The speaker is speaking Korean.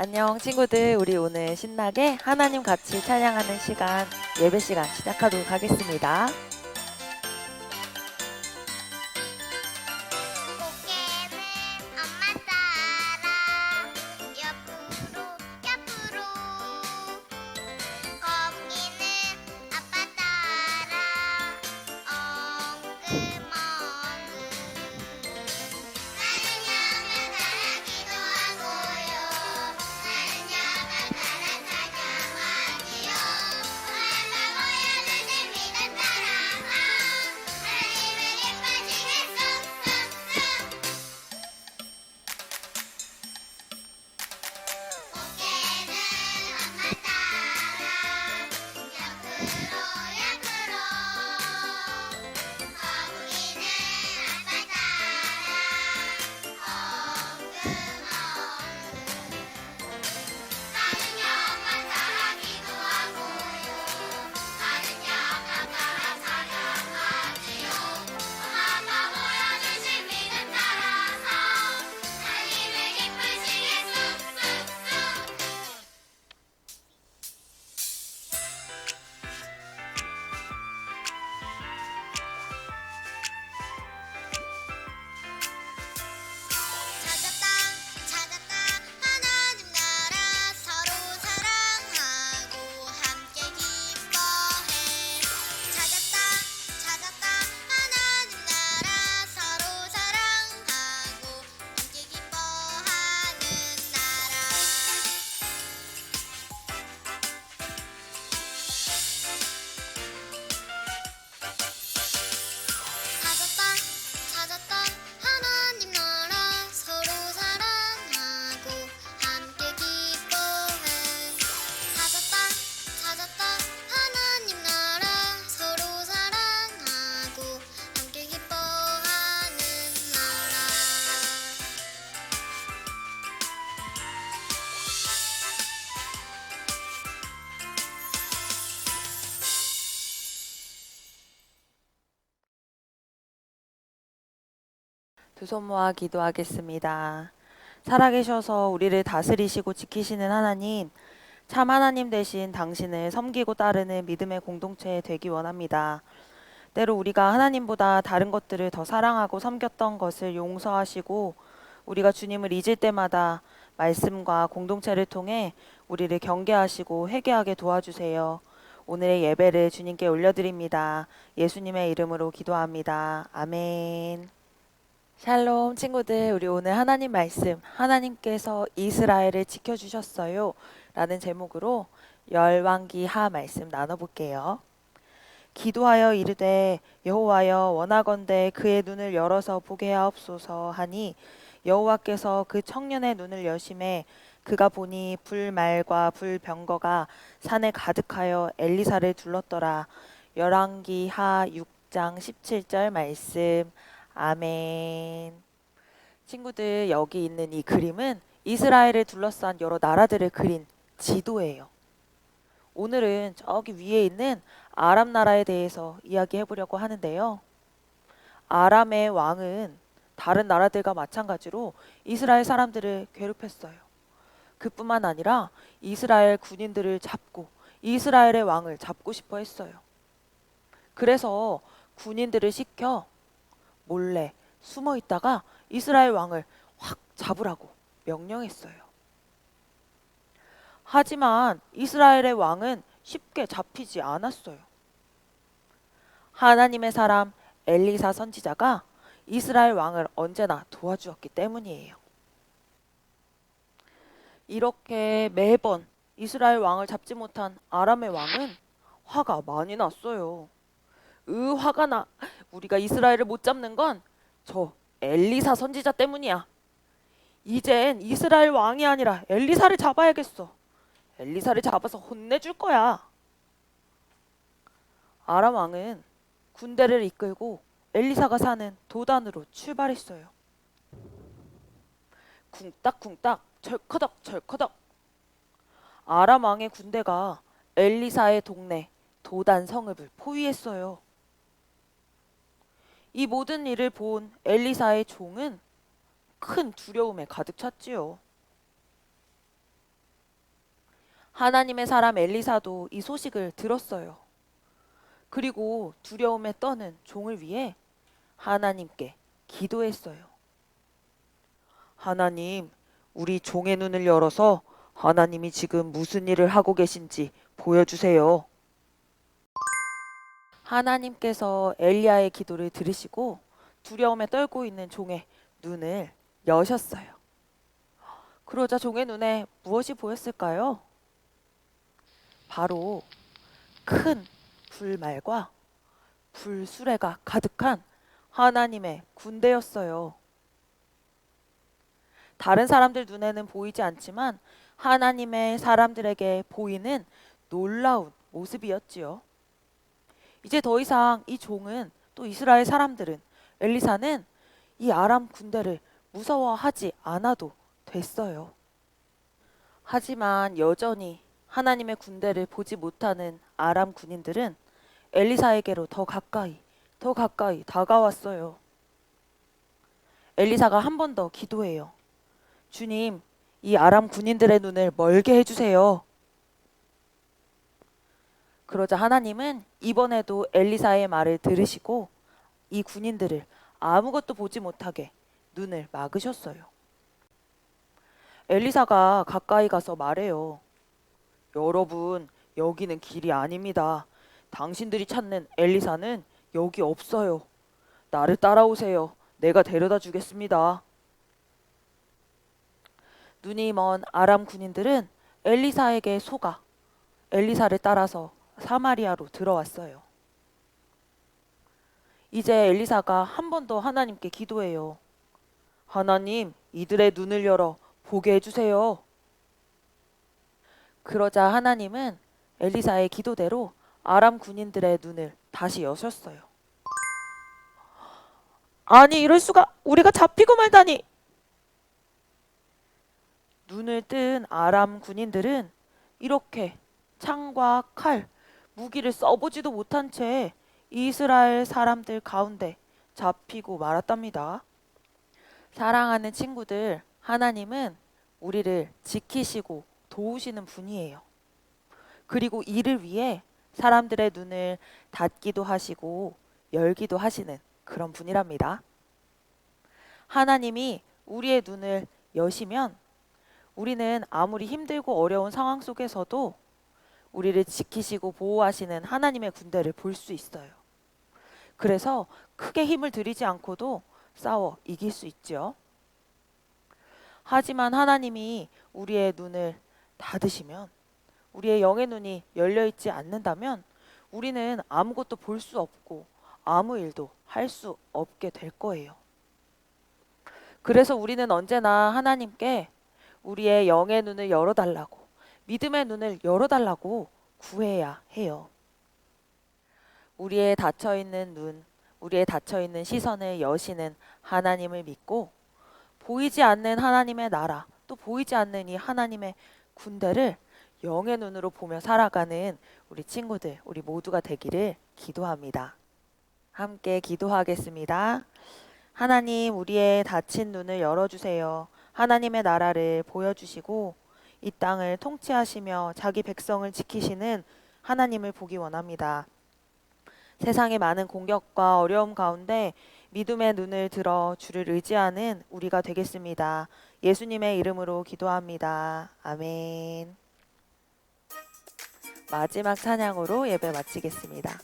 안녕 친구들, 우리 오늘 신나게 하나님 같이 찬양하는 시간, 예배 시간 시작하도록 하겠습니다. 꽃게는 엄마 따라 옆으로 옆으로 거북이는 아빠 따라 엉금엉금 나는 야만 따라 기도하고요 나는 야만 따라 찬양하지요 엄마 모여는 내 믿음 따라서 하나님을 기뻐지게 쏙쏙쏙 꽃게는 엄마 따라 옆으로 옆으로 거북이는 아빠 따라 나는요 엄마 따라 기도하고요 나는요 아빠 따라 찬양하지요 엄마 모여주신 믿음 따라서 하나님을 기쁘시게 쑥쑥쑥 찾았다 찾았다 하나님 나라 서로 사랑하고 함께 기뻐해 찾았다 찾았다 하나님 나라 서로 사랑하고 함께 기뻐하는 나라 찾았다 찾았다 하나님 나라 서로 사랑하고 함께 기뻐해 찾았다 찾았다 하나님 나라 서로 사랑하고 함께 기뻐하는 나라 두 손 모아 기도하겠습니다. 살아계셔서 우리를 다스리시고 지키시는 하나님, 참 하나님 대신 당신을 섬기고 따르는 믿음의 공동체 되기 원합니다. 때로 우리가 하나님보다 다른 것들을 더 사랑하고 섬겼던 것을 용서하시고 우리가 주님을 잊을 때마다 말씀과 공동체를 통해 우리를 경계하시고 회개하게 도와주세요. 오늘의 예배를 주님께 올려드립니다. 예수님의 이름으로 기도합니다. 아멘. 샬롬 친구들, 우리 오늘 하나님 말씀, 하나님께서 이스라엘을 지켜주셨어요 라는 제목으로 열왕기하 말씀 나눠볼게요. 기도하여 이르되 여호와여 원하건대 그의 눈을 열어서 보게 하옵소서 하니 여호와께서 그 청년의 눈을 여심해 그가 보니 불말과 불병거가 산에 가득하여 엘리사를 둘렀더라. 열왕기하 6장 17절 말씀. 아멘. 친구들, 여기 있는 이 그림은 이스라엘을 둘러싼 여러 나라들을 그린 지도예요. 오늘은 저기 위에 있는 아람 나라에 대해서 이야기해 보려고 하는데요. 아람의 왕은 다른 나라들과 마찬가지로 이스라엘 사람들을 괴롭혔어요. 그뿐만 아니라 이스라엘 군인들을 잡고 이스라엘의 왕을 잡고 싶어 했어요. 그래서 군인들을 시켜 몰래 숨어 있다가 이스라엘 왕을 확 잡으라고 명령했어요. 하지만 이스라엘의 왕은 쉽게 잡히지 않았어요. 하나님의 사람 엘리사 선지자가 이스라엘 왕을 언제나 도와주었기 때문이에요. 이렇게 매번 이스라엘 왕을 잡지 못한 아람의 왕은 화가 많이 났어요. 화가 나. 우리가 이스라엘을 못 잡는 건 저 엘리사 선지자 때문이야. 이젠 이스라엘 왕이 아니라 엘리사를 잡아야겠어. 엘리사를 잡아서 혼내줄 거야. 아람 왕은 군대를 이끌고 엘리사가 사는 도단으로 출발했어요. 쿵딱쿵딱 절커덕 절커덕. 아람 왕의 군대가 엘리사의 동네 도단 성읍을 포위했어요. 이 모든 일을 본 엘리사의 종은 큰 두려움에 가득 찼지요. 하나님의 사람 엘리사도 이 소식을 들었어요. 그리고 두려움에 떠는 종을 위해 하나님께 기도했어요. 하나님, 우리 종의 눈을 열어서 하나님이 지금 무슨 일을 하고 계신지 보여주세요. 하나님께서 엘리야의 기도를 들으시고 두려움에 떨고 있는 종의 눈을 여셨어요. 그러자 종의 눈에 무엇이 보였을까요? 바로 큰 불말과 불수레가 가득한 하나님의 군대였어요. 다른 사람들 눈에는 보이지 않지만 하나님의 사람들에게 보이는 놀라운 모습이었지요. 이제 더 이상 이 종은 또 이스라엘 사람들은 엘리사는 이 아람 군대를 무서워하지 않아도 됐어요. 하지만 여전히 하나님의 군대를 보지 못하는 아람 군인들은 엘리사에게로 더 가까이 다가왔어요. 엘리사가 한 번 더 기도해요. 주님, 이 아람 군인들의 눈을 멀게 해주세요. 그러자 하나님은 이번에도 엘리사의 말을 들으시고 이 군인들을 아무것도 보지 못하게 눈을 막으셨어요. 엘리사가 가까이 가서 말해요. 여러분, 여기는 길이 아닙니다. 당신들이 찾는 엘리사는 여기 없어요. 나를 따라오세요. 내가 데려다 주겠습니다. 눈이 먼 아람 군인들은 엘리사에게 속아 엘리사를 따라서 사마리아로 들어왔어요. 이제 엘리사가 한 번 더 하나님께 기도해요. 하나님, 이들의 눈을 열어 보게 해주세요. 그러자 하나님은 엘리사의 기도대로 아람 군인들의 눈을 다시 여셨어요. 아니, 이럴 수가! 우리가 잡히고 말다니! 눈을 뜬 아람 군인들은 이렇게 창과 칼, 무기를 써보지도 못한 채 이스라엘 사람들 가운데 잡히고 말았답니다. 사랑하는 친구들, 하나님은 우리를 지키시고 도우시는 분이에요. 그리고 이를 위해 사람들의 눈을 닫기도 하시고 열기도 하시는 그런 분이랍니다. 하나님이 우리의 눈을 여시면 우리는 아무리 힘들고 어려운 상황 속에서도 우리를 지키시고 보호하시는 하나님의 군대를 볼 수 있어요. 그래서 크게 힘을 들이지 않고도 싸워 이길 수 있죠. 하지만 하나님이 우리의 눈을 닫으시면, 우리의 영의 눈이 열려 있지 않는다면 우리는 아무것도 볼 수 없고 아무 일도 할 수 없게 될 거예요. 그래서 우리는 언제나 하나님께 우리의 영의 눈을 열어달라고, 믿음의 눈을 열어달라고 구해야 해요. 우리의 닫혀있는 눈, 우리의 닫혀있는 시선을 여시는 하나님을 믿고 보이지 않는 하나님의 나라, 또 보이지 않는 이 하나님의 군대를 영의 눈으로 보며 살아가는 우리 친구들, 우리 모두가 되기를 기도합니다. 함께 기도하겠습니다. 하나님, 우리의 닫힌 눈을 열어주세요. 하나님의 나라를 보여주시고 이 땅을 통치하시며 자기 백성을 지키시는 하나님을 보기 원합니다. 세상의 많은 공격과 어려움 가운데 믿음의 눈을 들어 주를 의지하는 우리가 되겠습니다. 예수님의 이름으로 기도합니다. 아멘. 마지막 찬양으로 예배 마치겠습니다.